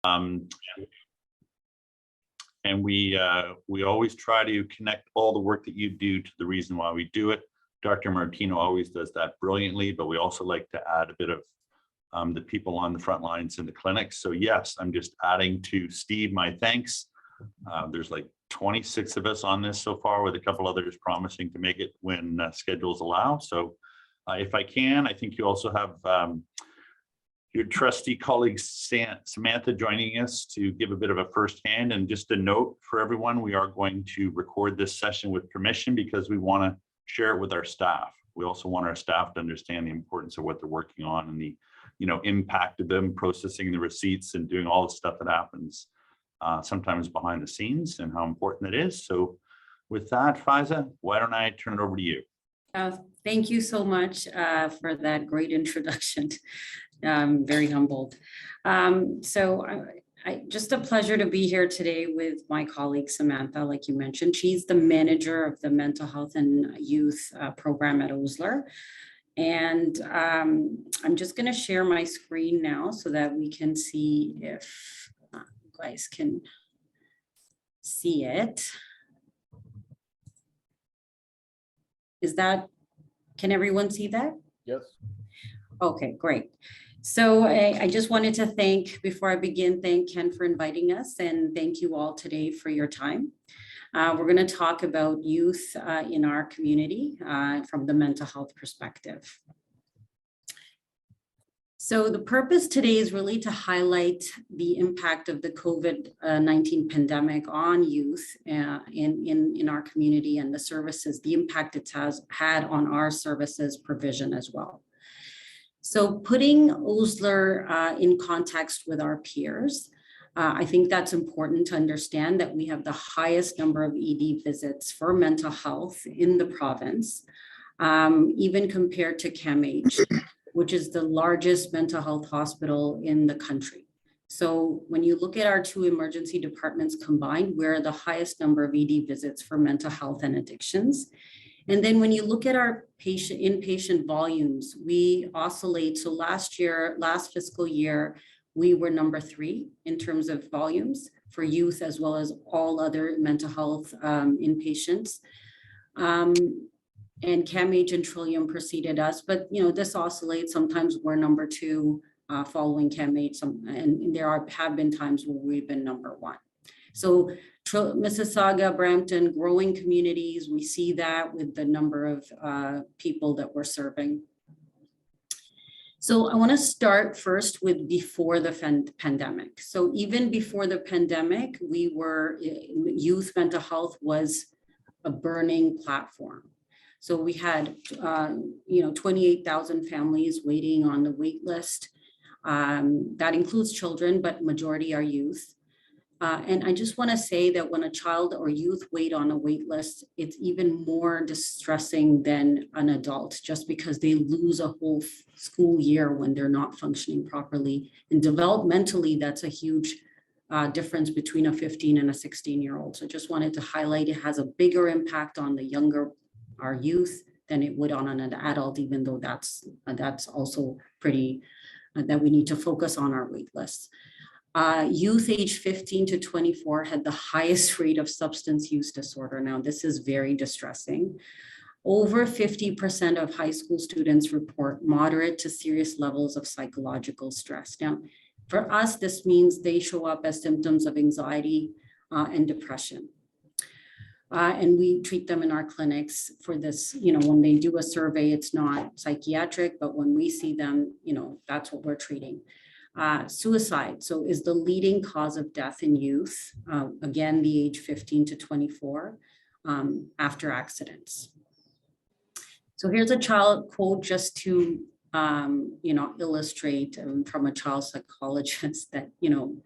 Um, and we always try to connect all the work that you do to the reason why we do it. Dr. Martino always does that brilliantly, but we also like to add a bit of the people on the front lines in the clinics. So yes, I'm just adding to Steve my thanks. There's like 26 of us on this so far, with a couple others promising to make it when schedules allow. So if I can, I think you also have your trusty colleague Samantha joining us to give a bit of a firsthand. And just a note for everyone, we are going to record this session with permission because we want to share it with our staff. We also want our staff to understand the importance of what they're working on and the impact of them processing the receipts and doing all the stuff that happens sometimes behind the scenes, and how important it is. So with that, Faiza, why don't I turn it over to you? Thank you so much for that great introduction. I'm very humbled. Just a pleasure to be here today with my colleague Samantha, like you mentioned. She's the manager of the mental health and youth program at Osler. And I'm just going to share my screen now so that we can see if you guys can see it. Can everyone see that? Yes. Okay, great. So I just wanted to before I begin, thank Ken for inviting us, and thank you all today for your time. We're going to talk about youth in our community from the mental health perspective. So the purpose today is really to highlight the impact of the COVID-19 pandemic on youth in our community, and the services, the impact it has had on our services provision as well. So putting Osler in context with our peers, I think that's important to understand that we have the highest number of ED visits for mental health in the province, even compared to CAMH, which is the largest mental health hospital in the country. So when you look at our two emergency departments combined, we're the highest number of ED visits for mental health and addictions. And then when you look at our inpatient volumes, we oscillate. So last fiscal year, we were number 3 in terms of volumes for youth, as well as all other mental health inpatients. And CAMH and Trillium preceded us, but this oscillates. Sometimes we're number 2 following CAMH, and there have been times where we've been number 1. So Mississauga, Brampton, growing communities, we see that with the number of people that we're serving. So I want to start first with before the pandemic. So even before the pandemic, youth mental health was a burning platform. So we had, 28,000 families waiting on the wait list. That includes children, but majority are youth. And I just want to say that when a child or youth wait on a wait list, it's even more distressing than an adult, just because they lose a whole school year when they're not functioning properly. And developmentally, that's a huge difference between a 15 and a 16-year-old. So just wanted to highlight it has a bigger impact on our youth than it would on an adult, even though that's also pretty, that we need to focus on our wait lists. Youth age 15 to 24 had the highest rate of substance use disorder. Now, this is very distressing. Over 50% of high school students report moderate to serious levels of psychological stress. Now, for us, this means they show up as symptoms of anxiety and depression. And we treat them in our clinics for this. When they do a survey, it's not psychiatric, but when we see them, that's what we're treating. Suicide, so is the leading cause of death in youth, again, the age 15 to 24, after accidents. So here's a child quote just to, illustrate from a child psychologist that,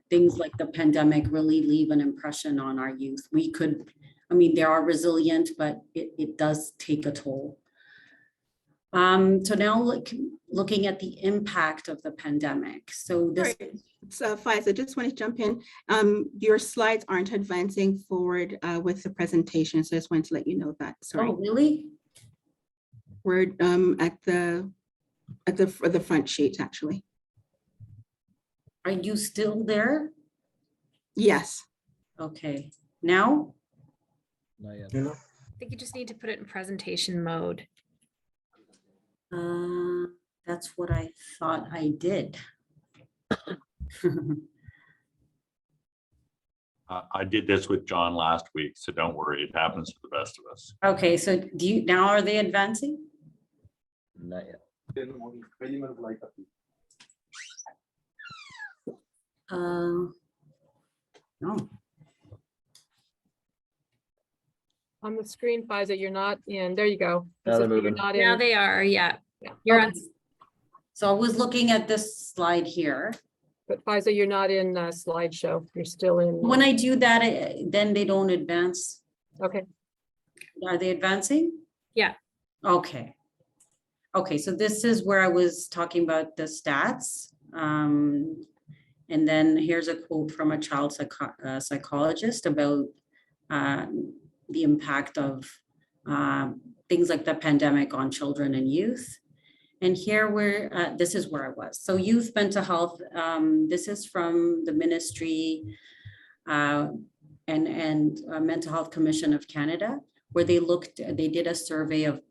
things like the pandemic really leave an impression on our youth. They are resilient, but it does take a toll. So now looking at the impact of the pandemic. So this. So Faiza, I just want to jump in. Your slides aren't advancing forward with the presentation, so I just wanted to let you know that. Sorry. Oh, really? We're at the front sheet, actually. Are you still there? Yes. Okay, now? Not yet. I think you just need to put it in presentation mode. That's what I thought I did. I did this with John last week, so don't worry, it happens to the best of us. Okay, so do you, now are they advancing? Not yet. No, On the screen, Faiza, you're not in. There you go. Now they're You're moving. not Now in. they are, yeah. You're on, Okay. So I was looking at this slide here. But Faiza, you're not in slideshow. You're still in. When I do that, then they don't advance. Okay, Are they advancing? Yeah. Okay. Okay, so this is where I was talking about the stats. And then here's a quote from a child psychologist about the impact of things like the pandemic on children and youth. And here this is where I was. So youth mental health, this is from the Ministry and Mental Health Commission of Canada, where they did a survey of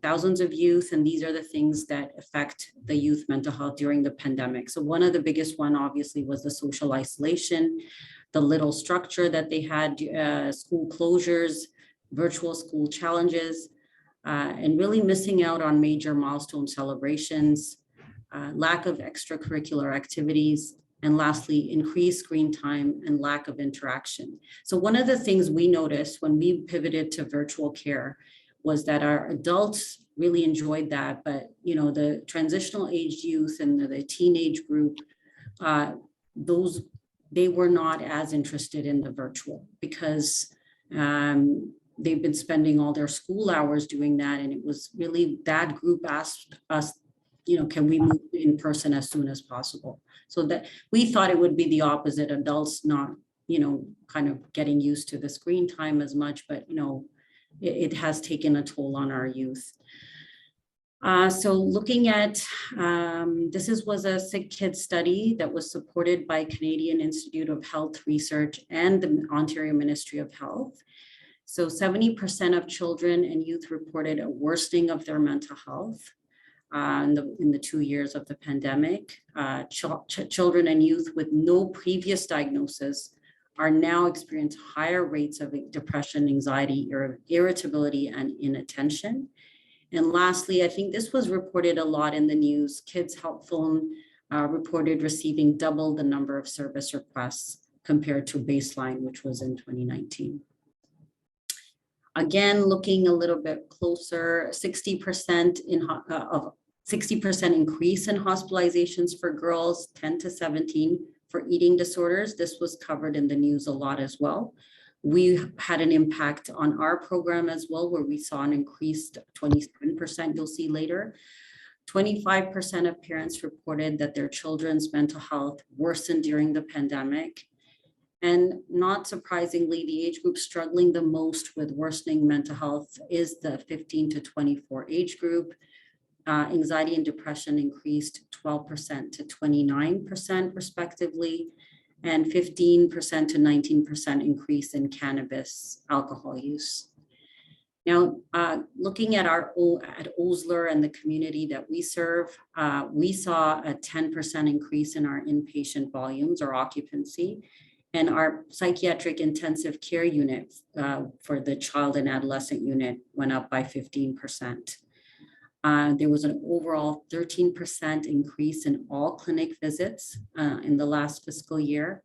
thousands of youth, and these are the things that affect the youth mental health during the pandemic. So one of the biggest one obviously was the social isolation, the little structure that they had, school closures, virtual school challenges, and really missing out on major milestone celebrations, lack of extracurricular activities, and lastly, increased screen time and lack of interaction. So one of the things we noticed when we pivoted to virtual care was that our adults really enjoyed that, but the transitional aged youth and the teenage group, they were not as interested in the virtual because they've been spending all their school hours doing that. And it was really that group asked us, can we move in person as soon as possible? So that we thought it would be the opposite, adults not, kind of getting used to the screen time as much, but it has taken a toll on our youth. So looking at, was a sick kid study that was supported by Canadian Institute of Health Research and the Ontario Ministry of Health. So 70% of children and youth reported a worsening of their mental health in the 2 years of the pandemic. Children and youth with no previous diagnosis are now experiencing higher rates of depression, anxiety, irritability, and inattention. And lastly, I think this was reported a lot in the news. Kids Help Phone reported receiving double the number of service requests compared to baseline, which was in 2019. Again, looking a little bit closer, 60% increase in hospitalizations for girls 10 to 17 for eating disorders. This was covered in the news a lot as well. We had an impact on our program as well, where we saw an increased 27%, you'll see later. 25% of parents reported that their children's mental health worsened during the pandemic. And not surprisingly, the age group struggling the most with worsening mental health is the 15 to 24 age group. Anxiety and depression increased 12% to 29% respectively, and 15% to 19% increase in cannabis alcohol use. Now, looking at at Osler and the community that we serve, we saw a 10% increase in our inpatient volumes or occupancy. And our psychiatric intensive care unit for the child and adolescent unit went up by 15%. There was an overall 13% increase in all clinic visits in the last fiscal year.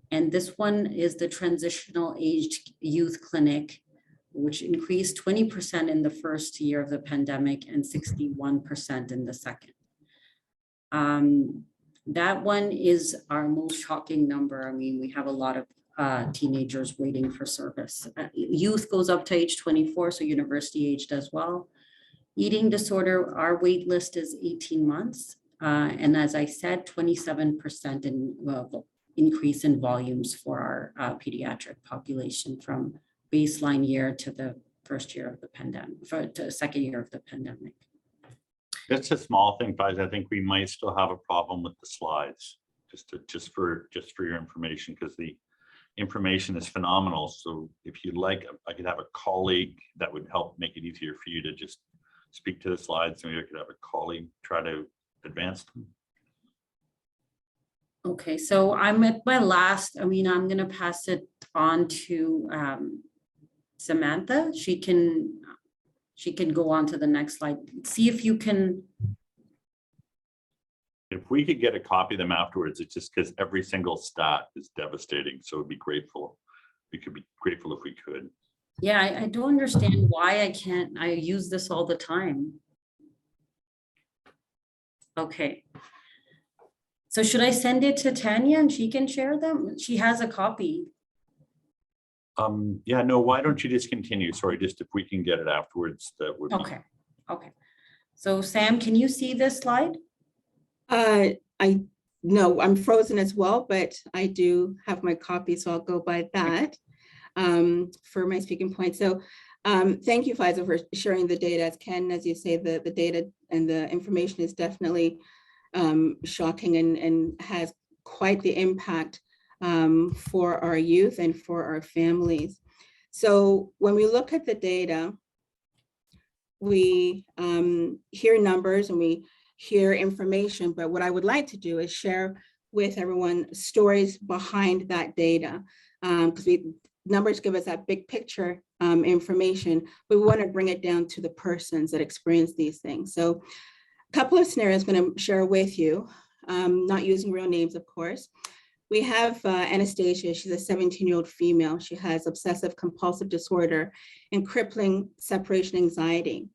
And this one is the transitional aged youth clinic, which increased 20% in the first year of the pandemic and 61% in the second. That one is our most shocking number. I mean, we have a lot of teenagers waiting for service. Youth goes up to age 24, so university aged as well. Eating disorder, our wait list is 18 months. And as I said, 27% increase in volumes for our pediatric population from baseline year to the first year of the pandemic, to the second year of the pandemic. It's a small thing, guys. I think we might still have a problem with the slides, just for your information, because information is phenomenal. So if you'd like, I could have a colleague that would help make it easier for you to just speak to the slides. Maybe I could have a colleague try to advance them. Okay, so I'm at my last, I'm gonna pass it on to Samantha. She can go on to the next slide. See if you can, If we could get a copy of them afterwards, it's just because every single stat is devastating. So we'd be grateful. We could be grateful if we could. yeah, I don't understand why I use this all the time. Okay. So should I send it to Tanya and she can share them? She has a copy. Yeah, no, why don't you just continue? Sorry, just if we can get it afterwards, that would be. Okay. So Sam, can you see this slide? No, I'm frozen as well, but I do have my copy, so I'll go by that for my speaking point. So thank you, Faiza, for sharing the data. As Ken, as you say, the data and the information is definitely shocking and has quite the impact for our youth and for our families. So when we look at the data, we hear numbers and we hear information, but what I would like to do is share with everyone stories behind that data, because numbers give us that big picture information, but we want to bring it down to the persons that experience these things. So a couple of scenarios I'm going to share with you, not using real names, of course. We have Anastasia. She's a 17-year-old female. She has obsessive compulsive disorder and crippling separation anxiety.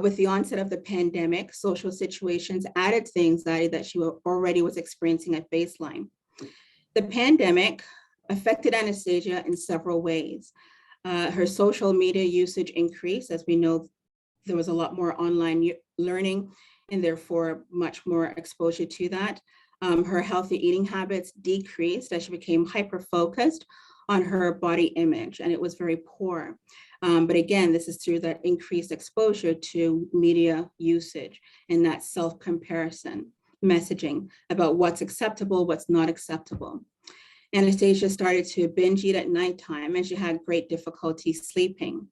With the onset of the pandemic, social situations added to the anxiety that she already was experiencing at baseline. The pandemic affected Anastasia in several ways. Her social media usage increased. As we know, there was a lot more online learning and therefore much more exposure to that. Her healthy eating habits decreased as she became hyper-focused on her body image, and it was very poor. But again, this is through that increased exposure to media usage and that self-comparison messaging about what's acceptable, what's not acceptable. Anastasia started to binge eat at nighttime, and she had great difficulty sleeping.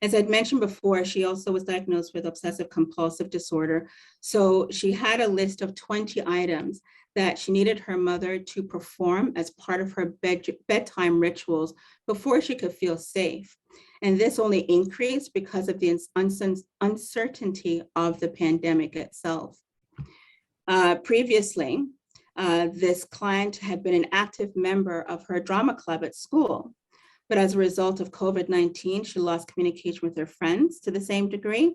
As I'd mentioned before, she also was diagnosed with obsessive compulsive disorder. So she had a list of 20 items that she needed her mother to perform as part of her bedtime rituals before she could feel safe. And this only increased because of the uncertainty of the pandemic itself. Previously, this client had been an active member of her drama club at school. But as a result of COVID-19, she lost communication with her friends to the same degree.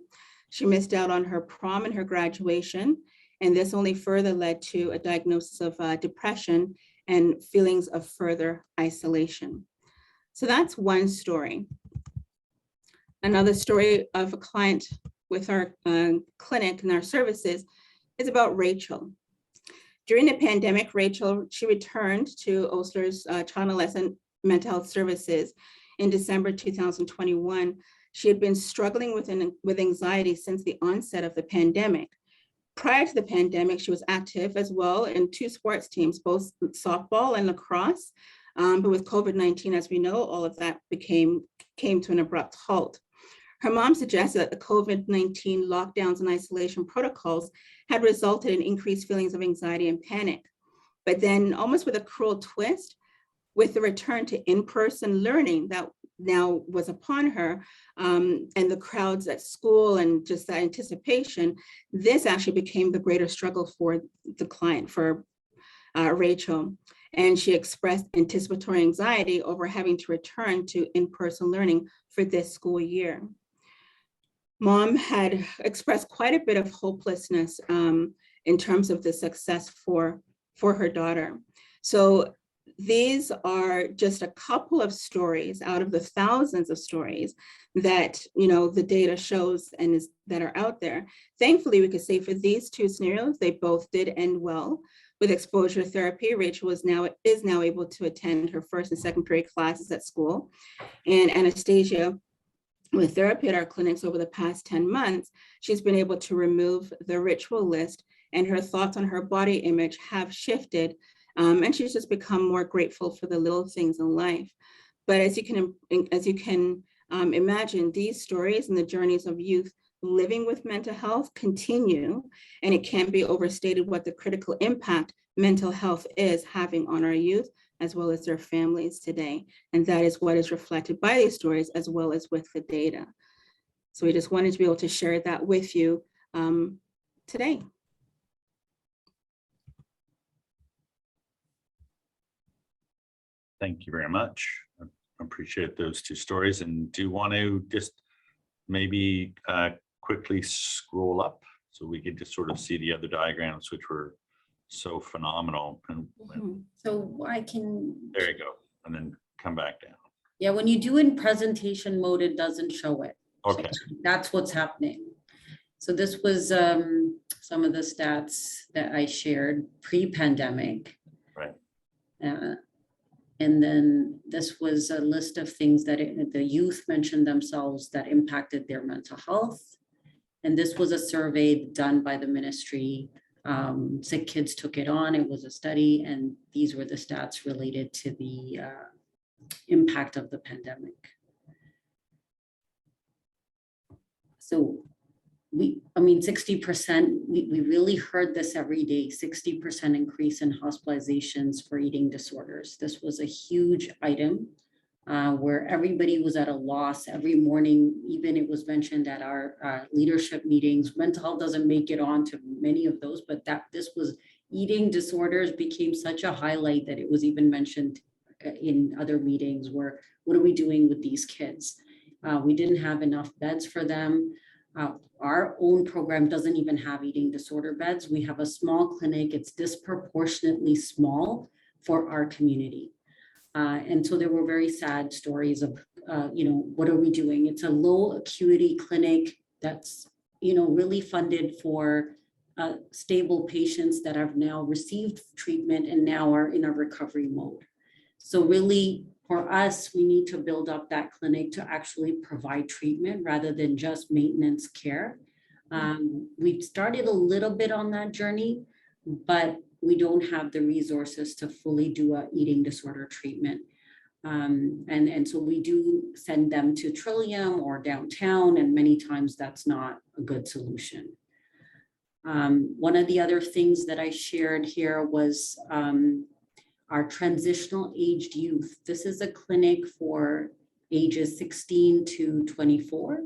She missed out on her prom and her graduation, and this only further led to a diagnosis of depression and feelings of further isolation. So that's one story. Another story of a client with our clinic and our services is about Rachel. During the pandemic, Rachel, she returned to Osler's Child and Adolescent Mental Health Services in December 2021. She had been struggling with anxiety since the onset of the pandemic. Prior to the pandemic, she was active as well in 2 sports teams, both softball and lacrosse. But with COVID-19, as we know, all of that came to an abrupt halt. Her mom suggested that the COVID-19 lockdowns and isolation protocols had resulted in increased feelings of anxiety and panic. But then, almost with a cruel twist, with the return to in-person learning that now was upon her, and the crowds at school and just that anticipation, this actually became the greater struggle for the client, for Rachel. And she expressed anticipatory anxiety over having to return to in-person learning for this school year. Mom had expressed quite a bit of hopelessness in terms of the success for her daughter. So these are just a couple of stories out of the thousands of stories that the data shows and that are out there. Thankfully, we could say for these 2 scenarios, they both did end well. With exposure therapy, Rachel is now able to attend her 1st and 2nd period classes at school. And Anastasia, with therapy at our clinics over the past 10 months, she's been able to remove the ritual list, and her thoughts on her body image have shifted And she's just become more grateful for the little things in life. But as you can imagine, these stories and the journeys of youth living with mental health continue, and it can't be overstated what the critical impact mental health is having on our youth as well as their families today. And that is what is reflected by these stories as well as with the data. So we just wanted to be able to share that with you today. Thank you very much. I appreciate those two stories. And do you want to just maybe quickly scroll up so we could just sort of see the other diagrams, which were so phenomenal. And So I can, there you go. And then come back down. yeah, when you do in presentation mode, it doesn't show it. So Okay. that's what's happening. So this was some of the stats that I shared pre-pandemic. Right. And then this was a list of things that the youth mentioned themselves that impacted their mental health. And this was a survey done by the ministry. Sick Kids took it on. It was a study, and these were the stats related to the impact of the pandemic. So 60%, we really heard this every day, 60% increase in hospitalizations for eating disorders. This was a huge item where everybody was at a loss every morning. Even it was mentioned at our leadership meetings. Mental health doesn't make it on to many of those, but this was eating disorders became such a highlight that it was even mentioned in other meetings where, what are we doing with these kids? We didn't have enough beds for them. Our own program doesn't even have eating disorder beds. We have a small clinic. It's disproportionately small for our community. And so there were very sad stories of, what are we doing? It's a low acuity clinic that's, really funded for stable patients that have now received treatment and now are in a recovery mode. So really, for us, we need to build up that clinic to actually provide treatment rather than just maintenance care. We've started a little bit on that journey, but we don't have the resources to fully do a eating disorder treatment. And so we do send them to Trillium or downtown, and many times that's not a good solution. One of the other things that I shared here was our transitional aged youth. This is a clinic for ages 16 to 24.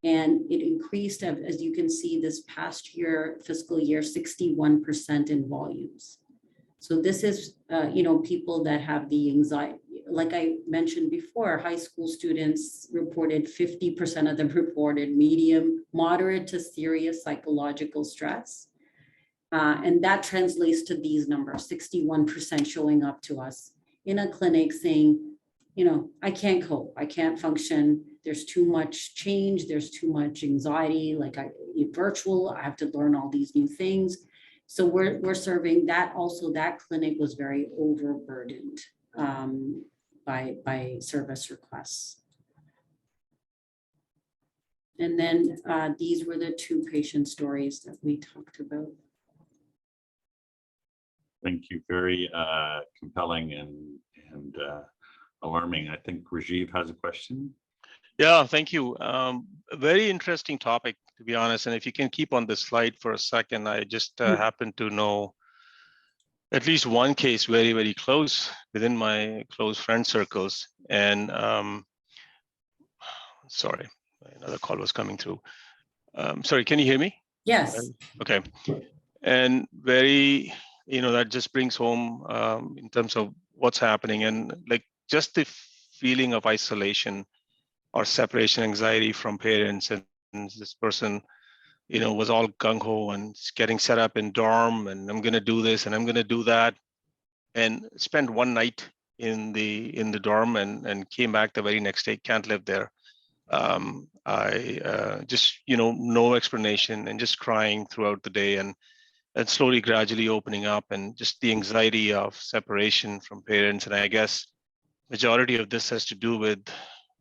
And it increased, as you can see, this past year, fiscal year, 61% in volumes. So this is, people that have the anxiety. Like I mentioned before, high school students reported 50% of them reported medium, moderate to serious psychological stress. And that translates to these numbers, 61% showing up to us in a clinic saying, I can't cope, I can't function. There's too much change. There's too much anxiety. Like virtual, I have to learn all these new things. So we're serving that. Also, that clinic was very overburdened by service requests. And then these were the two patient stories that we talked about. Thank you. Very compelling and alarming. I think Rajiv has a question. Yeah, thank you. A very interesting topic, to be honest. And if you can keep on this slide for a second, I just happen to know at least one case very, very close within my close friend circles. And sorry, another call was coming through. Sorry, can you hear me? Yes. Okay. And very, that just brings home in terms of what's happening and like just the feeling of isolation or separation anxiety from parents. And this person, was all gung-ho and getting set up in dorm, and I'm going to do this and I'm going to do that, and spent one night in the dorm and came back the very next day. Can't live there. I just, no explanation, and just crying throughout the day, and slowly, gradually opening up, and just the anxiety of separation from parents. And I guess majority of this has to do with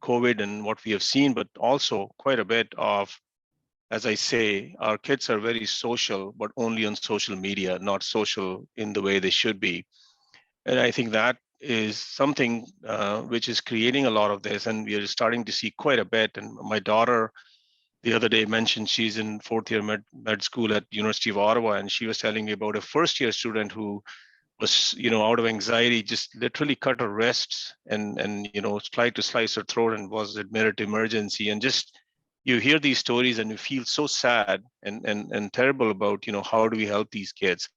COVID and what we have seen, but also quite a bit of as I say, our kids are very social, but only on social media, not social in the way they should be. And I think that is something which is creating a lot of this, and we are starting to see quite a bit. And my daughter the other day mentioned she's in fourth year med school at University of Ottawa, and she was telling me about a first year student who was, out of anxiety, just literally cut her wrists and tried to slice her throat and was admitted to emergency. And just you hear these stories and you feel so sad and terrible about, how do we help these kids?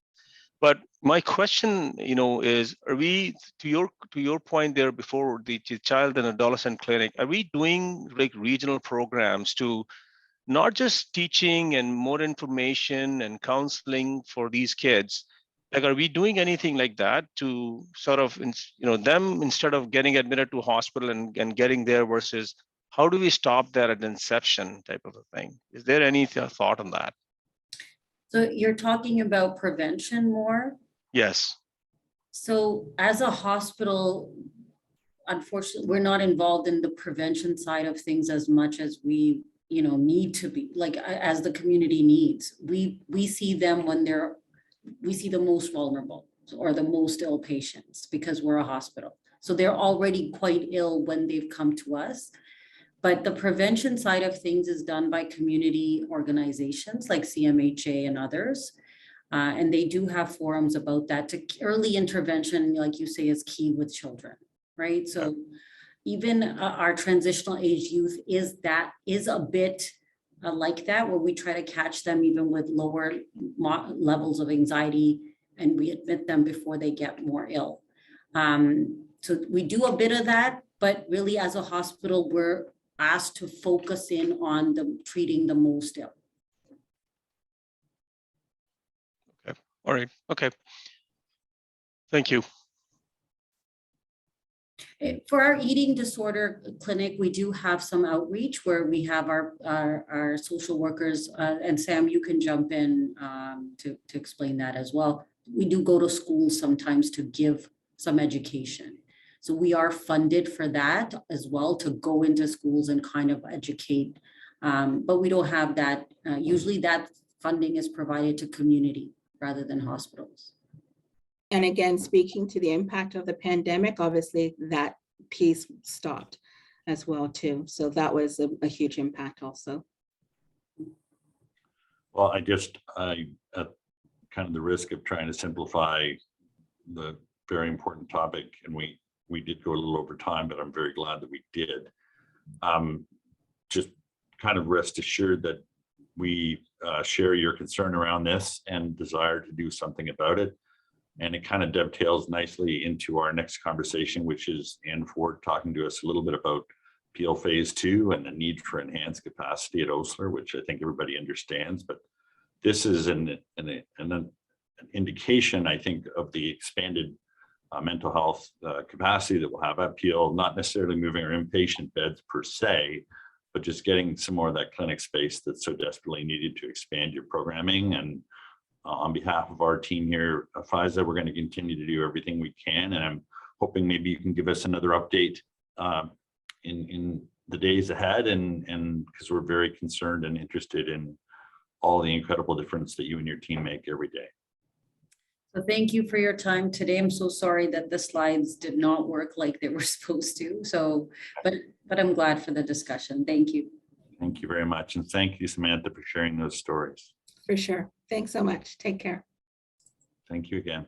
But my question, is, are we, to your point there before, the child and adolescent clinic, are we doing like regional programs to not just teaching and more information and counseling for these kids? Like, are we doing anything like that to sort of, them, instead of getting admitted to a hospital and getting there, versus how do we stop that at inception type of a thing? Is there any thought on that? So you're talking about prevention more? Yes. So as a hospital, unfortunately, we're not involved in the prevention side of things as much as we, need to be, like, as the community needs. We see them when we see the most vulnerable or the most ill patients because we're a hospital. So they're already quite ill when they've come to us. But the prevention side of things is done by community organizations like CMHA and others. And they do have forums about that. Early intervention, like you say, is key with children, right? So even our transitional age youth is a bit like that, where we try to catch them even with lower levels of anxiety, and we admit them before they get more ill. So we do a bit of that, but really as a hospital, we're asked to focus in on treating the most ill. Okay. All right. Okay. Thank you. For our eating disorder clinic, we do have some outreach where we have our social workers, and Sam, you can jump in to explain that as well. We do go to schools sometimes to give some education. So we are funded for that as well, to go into schools and kind of educate. But we don't have that. Usually that funding is provided to community rather than hospitals. And again, speaking to the impact of the pandemic, obviously that piece stopped as well too. So that was a huge impact also. Well, at kind of the risk of trying to simplify the very important topic, and we did go a little over time, but I'm very glad that we did. Just kind of rest assured that we share your concern around this and desire to do something about it. And it kind of dovetails nicely into our next conversation, which is Ann Ford talking to us a little bit about Peel Phase 2 and the need for enhanced capacity at Osler, which I think everybody understands. But this is an indication, I think, of the expanded mental health capacity that we'll have at Peel, not necessarily moving our inpatient beds per se, but just getting some more of that clinic space that's so desperately needed to expand your programming. And on behalf of our team here at FISA, we're going to continue to do everything we can. And I'm hoping maybe you can give us another update in the days ahead, and because we're very concerned and interested in all the incredible difference that you and your team make every day. So thank you for your time today. I'm so sorry that the slides did not work like they were supposed to. So, but I'm glad for the discussion. Thank you. Thank you very much. And thank you, Samantha, for sharing those stories. For sure. Thanks so much. Take care. Thank you again.